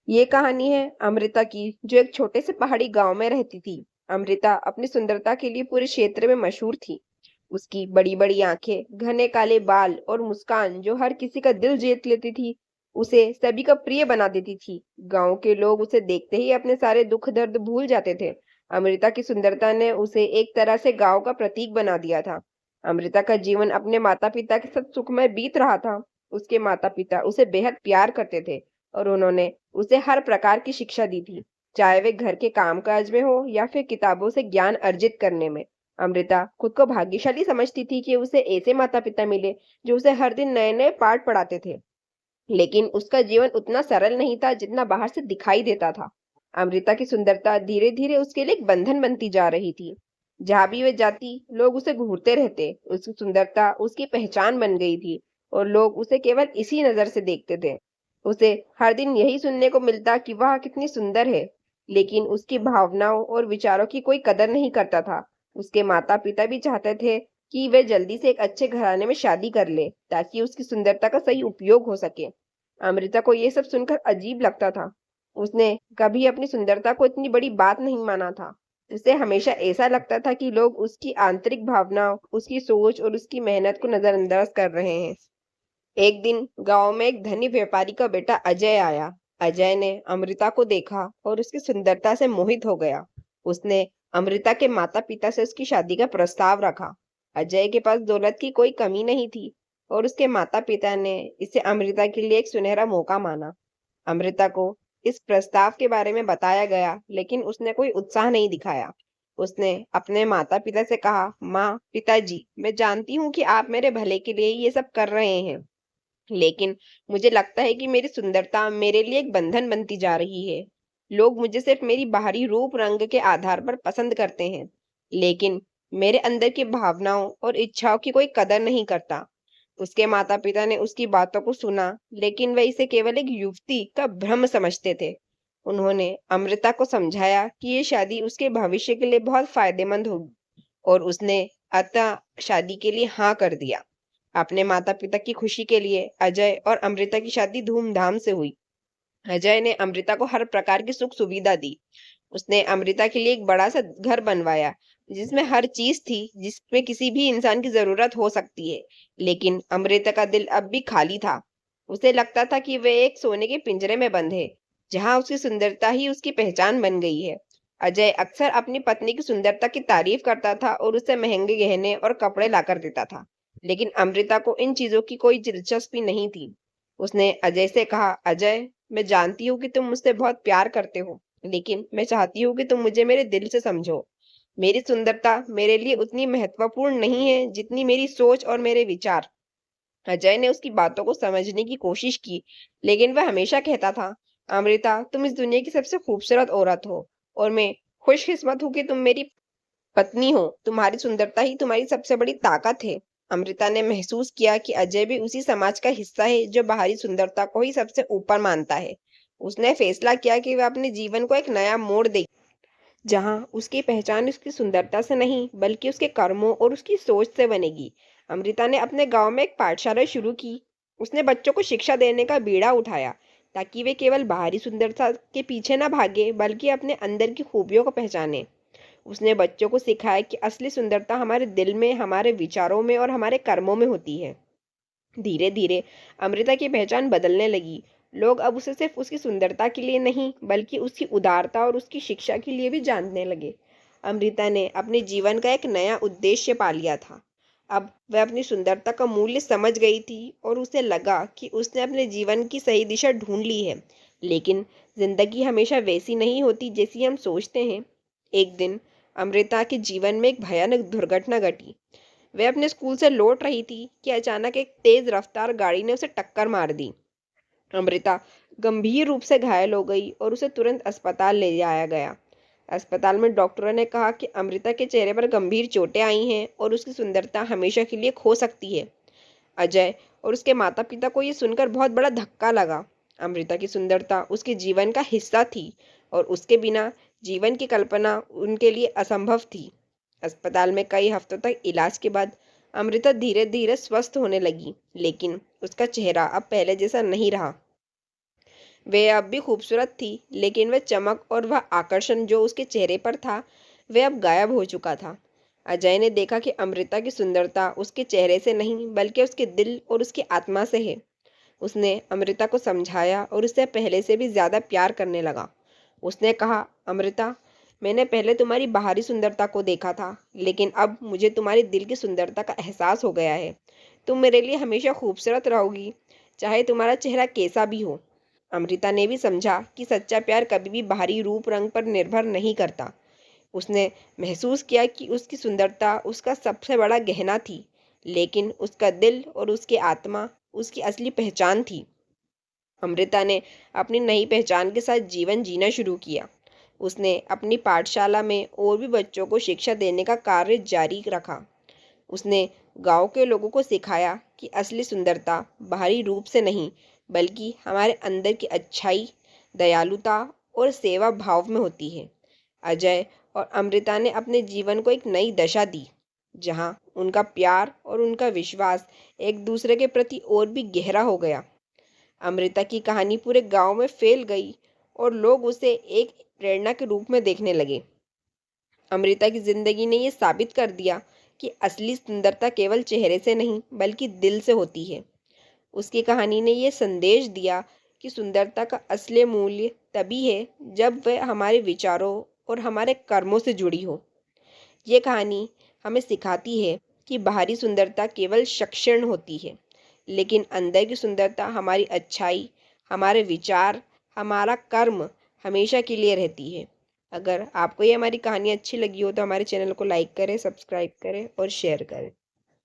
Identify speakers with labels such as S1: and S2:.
S1: ये कहानी है अमृता की, जो एक छोटे से पहाड़ी गांव में रहती थी। अमृता अपनी सुंदरता के लिए पूरे क्षेत्र में मशहूर थी। उसकी बड़ी बड़ी आंखें, घने काले बाल और मुस्कान जो हर किसी का दिल जीत लेती थी, उसे सभी का प्रिय बना देती थी। गांव के लोग उसे देखते ही अपने सारे दुख दर्द भूल जाते थे। अमृता की सुंदरता ने उसे एक तरह से गांव का प्रतीक बना दिया था। अमृता का जीवन अपने माता पिता के साथ सुखमय बीत रहा था। उसके माता पिता उसे बेहद प्यार करते थे और उन्होंने उसे हर प्रकार की शिक्षा दी थी, चाहे वे घर के कामकाज में हो या फिर किताबों से ज्ञान अर्जित करने में। अमृता खुद को भाग्यशाली समझती थी कि उसे ऐसे माता पिता मिले जो उसे हर दिन नए नए पाठ पढ़ाते थे। लेकिन उसका जीवन उतना सरल नहीं था जितना बाहर से दिखाई देता था। अमृता की सुंदरता धीरे धीरे उसके लिए एक बंधन बनती जा रही थी। जहां भी वे जाती, लोग उसे घूरते रहते। उसकी सुंदरता उसकी पहचान बन गई थी और लोग उसे केवल इसी नजर से देखते थे। उसे हर दिन यही सुनने को मिलता कि वह कितनी सुंदर है, लेकिन उसकी भावनाओं और विचारों की कोई कदर नहीं करता था। उसके माता पिता भी चाहते थे कि वे जल्दी से एक अच्छे घराने में शादी कर ले, ताकि उसकी सुंदरता का सही उपयोग हो सके। अमृता को ये सब सुनकर अजीब लगता था। उसने कभी अपनी सुंदरता को इतनी बड़ी बात नहीं माना था। उसे हमेशा ऐसा लगता था कि लोग उसकी आंतरिक भावनाओं, उसकी सोच और उसकी मेहनत को नजरअंदाज कर रहे हैं। एक दिन गांव में एक धनी व्यापारी का बेटा अजय आया। अजय ने अमृता को देखा और उसकी सुंदरता से मोहित हो गया। उसने अमृता के माता पिता से उसकी शादी का प्रस्ताव रखा। अजय के पास दौलत की कोई कमी नहीं थी और उसके माता पिता ने इसे अमृता के लिए एक सुनहरा मौका माना। अमृता को इस प्रस्ताव के बारे में बताया गया, लेकिन उसने कोई उत्साह नहीं दिखाया। उसने अपने माता पिता से कहा, माँ, पिताजी, मैं जानती हूँ कि आप मेरे भले के लिए ये सब कर रहे हैं, लेकिन मुझे लगता है कि मेरी सुंदरता मेरे लिए एक बंधन बनती जा रही है। लोग मुझे सिर्फ मेरी बाहरी रूप रंग के आधार पर पसंद करते हैं, लेकिन मेरे अंदर की भावनाओं और इच्छाओं की कोई कदर नहीं करता। उसके माता पिता ने उसकी बातों को सुना, लेकिन वे इसे केवल एक युवती का भ्रम समझते थे। उन्होंने अमृता को समझाया कि ये शादी उसके भविष्य के लिए बहुत फायदेमंद होगी, और उसने अतः शादी के लिए हाँ कर दिया। अपने माता पिता की खुशी के लिए अजय और अमृता की शादी धूमधाम से हुई। अजय ने अमृता को हर प्रकार की सुख सुविधा दी। उसने अमृता के लिए एक बड़ा सा घर बनवाया, जिसमें हर चीज थी जिसमें किसी भी इंसान की जरूरत हो सकती है। लेकिन अमृता का दिल अब भी खाली था। उसे लगता था कि वह एक सोने के पिंजरे में बंद है, जहां उसकी सुंदरता ही उसकी पहचान बन गई है। अजय अक्सर अपनी पत्नी की सुंदरता की तारीफ करता था और उसे महंगे गहने और कपड़े लाकर देता था, लेकिन अमृता को इन चीजों की कोई दिलचस्पी नहीं थी। उसने अजय से कहा, अजय, मैं जानती हूँ कि तुम मुझसे बहुत प्यार करते हो, लेकिन मैं चाहती हूँ कि तुम मुझे मेरे दिल से समझो। मेरी सुंदरता मेरे लिए उतनी महत्वपूर्ण नहीं है जितनी मेरी सोच और मेरे विचार। अजय ने उसकी बातों को समझने की कोशिश की, लेकिन वह हमेशा कहता था, अमृता, तुम इस दुनिया की सबसे खूबसूरत औरत हो और मैं खुशकिस्मत हूँ कि तुम मेरी पत्नी हो। तुम्हारी सुंदरता ही तुम्हारी सबसे बड़ी ताकत है। अमृता ने महसूस किया कि अजय भी उसी समाज का हिस्सा है जो बाहरी सुंदरता को ही सबसे ऊपर मानता है। उसने फैसला किया कि वह अपने जीवन को एक नया मोड़ दे, जहां उसकी पहचान उसकी सुंदरता से नहीं बल्कि उसके कर्मों और उसकी सोच से बनेगी। अमृता ने अपने गांव में एक पाठशाला शुरू की। उसने बच्चों को शिक्षा देने का बीड़ा उठाया, ताकि वे केवल बाहरी सुंदरता के पीछे न भागे बल्कि अपने अंदर की खूबियों को पहचाने। उसने बच्चों को सिखाया कि असली सुंदरता हमारे दिल में, हमारे विचारों में और हमारे कर्मों में होती है। धीरे धीरे अमृता की पहचान बदलने लगी। लोग अब उसे सिर्फ उसकी सुंदरता के लिए नहीं बल्कि उसकी उदारता और उसकी शिक्षा के लिए भी जानने लगे। अमृता ने अपने जीवन का एक नया उद्देश्य पा लिया था। अब वह अपनी सुंदरता का मूल्य समझ गई थी और उसे लगा कि उसने अपने जीवन की सही दिशा ढूंढ ली है। लेकिन जिंदगी हमेशा वैसी नहीं होती जैसी हम सोचते हैं। एक दिन अमृता के जीवन में एक भयानक दुर्घटना घटी। वह अपने स्कूल से लौट रही थी कि अचानक एक तेज रफ्तार गाड़ी ने उसे टक्कर मार दी। अमृता गंभीर रूप से घायल हो गई और उसे तुरंत अस्पताल ले जाया गया। अस्पताल में डॉक्टरों ने कहा कि अमृता के चेहरे पर गंभीर चोटें आई हैं और उसकी सुंदरता हमेशा के लिए खो सकती है। अजय और उसके माता पिता को यह सुनकर बहुत बड़ा धक्का लगा। अमृता की सुंदरता उसके जीवन का हिस्सा थी और उसके बिना जीवन की कल्पना उनके लिए असंभव थी। अस्पताल में कई हफ्तों तक इलाज के बाद अमृता धीरे धीरे स्वस्थ होने लगी, लेकिन उसका चेहरा अब पहले जैसा नहीं रहा। वह अब भी खूबसूरत थी, लेकिन वह चमक और वह आकर्षण जो उसके चेहरे पर था, वह अब गायब हो चुका था। अजय ने देखा कि अमृता की सुंदरता उसके चेहरे से नहीं, बल्कि उसके दिल और उसकी आत्मा से है। उसने अमृता को समझाया और उससे पहले से भी ज्यादा प्यार करने लगा। उसने कहा, अमृता, मैंने पहले तुम्हारी बाहरी सुंदरता को देखा था, लेकिन अब मुझे तुम्हारी दिल की सुंदरता का एहसास हो गया है। तुम मेरे लिए हमेशा खूबसूरत रहोगी, चाहे तुम्हारा चेहरा कैसा भी हो। अमृता ने भी समझा कि सच्चा प्यार कभी भी बाहरी रूप रंग पर निर्भर नहीं करता। उसने महसूस किया कि उसकी सुंदरता उसका सबसे बड़ा गहना थी, लेकिन उसका दिल और उसकी आत्मा उसकी असली पहचान थी। अमृता ने अपनी नई पहचान के साथ जीवन जीना शुरू किया। उसने अपनी पाठशाला में और भी बच्चों को शिक्षा देने का कार्य जारी रखा। उसने गांव के लोगों को सिखाया कि असली सुंदरता बाहरी रूप से नहीं, बल्कि हमारे अंदर की अच्छाई, दयालुता और सेवा भाव में होती है। अजय और अमृता ने अपने जीवन को एक नई दशा दी, जहां उनका प्यार और उनका विश्वास एक दूसरे के प्रति और भी गहरा हो गया। अमृता की कहानी पूरे गांव में फैल गई और लोग उसे एक प्रेरणा के रूप में देखने लगे। अमृता की जिंदगी ने यह साबित कर दिया कि असली सुंदरता केवल चेहरे से नहीं, बल्कि दिल से होती है। उसकी कहानी ने यह संदेश दिया कि सुंदरता का असली मूल्य तभी है जब वह हमारे विचारों और हमारे कर्मों से जुड़ी हो। ये कहानी हमें सिखाती है कि बाहरी सुंदरता केवल क्षण होती है, लेकिन अंदर की सुंदरता, हमारी अच्छाई, हमारे विचार, हमारा कर्म हमेशा के लिए रहती है। अगर आपको ये हमारी कहानी अच्छी लगी हो तो हमारे चैनल को लाइक करें, सब्सक्राइब करें और शेयर करें।